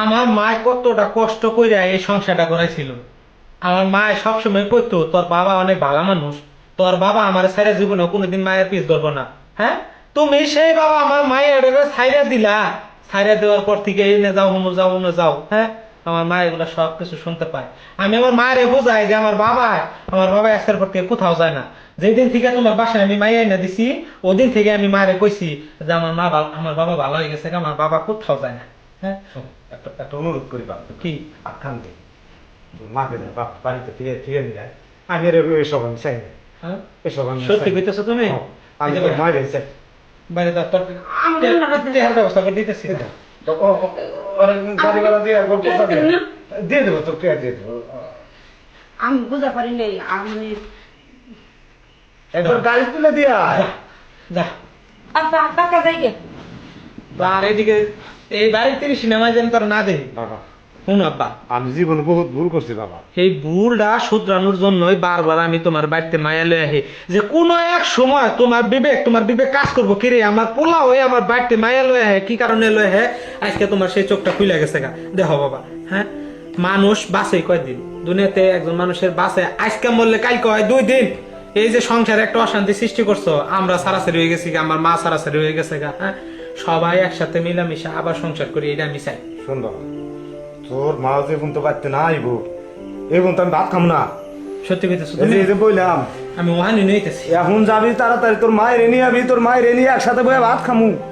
আমার মা কতটা কষ্ট কইরা এই সংসারটা করাইছিল। আমার মা সবসময় কইতো তোর বাবা অনেক ভালো মানুষ, তোর বাবা আমার ছেড়ে জীবনে কোনোদিন মায়ের পিছ ধরবো না। হ্যাঁ, তুমি সেই বাবা আমার মায়ের ছাইরা দিলা। ছাইরা দেওয়ার পর থেকে এনে যাও হুনো যাও হুনো যাও। হ্যাঁ, আমার মা এগুলো সব কিছু শুনতে পায়। আমি আমার মায়ের বোঝাই যে আমার বাবা আজকের পর থেকে কোথাও যায় না। যেদিন থেকে তোমার বাসায় আমি মাইয়া এনে দিছি ওদিন থেকে আমি মায়ের কইছি যে আমার বাবা ভালো হয়ে গেছে, আমার বাবা কোথাও যায় না। হ্যাঁ, একটা অনুরোধ করি বাবা, কি? আখান দে মাকে বাপ বাড়িতে ফিরে ফিরে নিয়ে যায়। আমি এসব আমি চাই না, হ্যাঁ? এসব আমি সত্যি চাই না। কইতেছো তুমি? আমি এই যে তো মায়ের চাই। বাইরে দাও, তোর তেহার ব্যবস্থা করে দিতেছি। গাড়িওয়ালা দিয়ে গল্প দিয়ে দেবো, তো কে দিয়ে দেবো। আমি বুঝা পারি নাই আমি একবার গাড়ি তুলে দিয়া যা আচ্ছা টাকা যাই গে আর এদিকে এই বাড়ির 30 সিনেমায় যেন তোর না দেই। বাবা, শুন আব্বা, আমি জীবনে বহুত ভুল করছি বাবা। এই ভুলটা শুধরানোর জন্যই বারবার আমি তোমার বাড়িতে মায়া লয়ে আহি যে কোনো এক সময় তোমার বিবেক কাজ করবো। কিরে আমার পোলা হয়ে আমার বাড়িতে মায়া লয়ে আহে, কি কারণে লয়ে আহে? আজকে তোমার সেই চোখটা খুলে গেছে গা। দেখো বাবা, হ্যাঁ, মানুষ বাঁচে কয়দিন দুনিয়াতে? একজন মানুষের বাঁচে আজকে মরলে কালকে হয় 2 দিন। এই যে সংসারে একটা অশান্তি সৃষ্টি করছো, আমরা সারাসারি হয়ে গেছি গা, আমার মা সারাসারি হয়ে গেছে গা। হ্যাঁ, সবাই একসাথে মিলামিশা আবার সংসার করি, এটা আমি চাই। শোন বাবা, তোর মা যে এখন তো বাড়তে না আইব, এখন তো আমি ভাত খাম না। সত্যি কইতেছো এই তুমি? যে বললাম, আমি ওহানি নইতেছি। এখন যাবি তাড়াতাড়ি তোর মায়ের নিয়ে যাবি, তোর মায়ের নিয়ে একসাথে বয়ে ভাত খামু।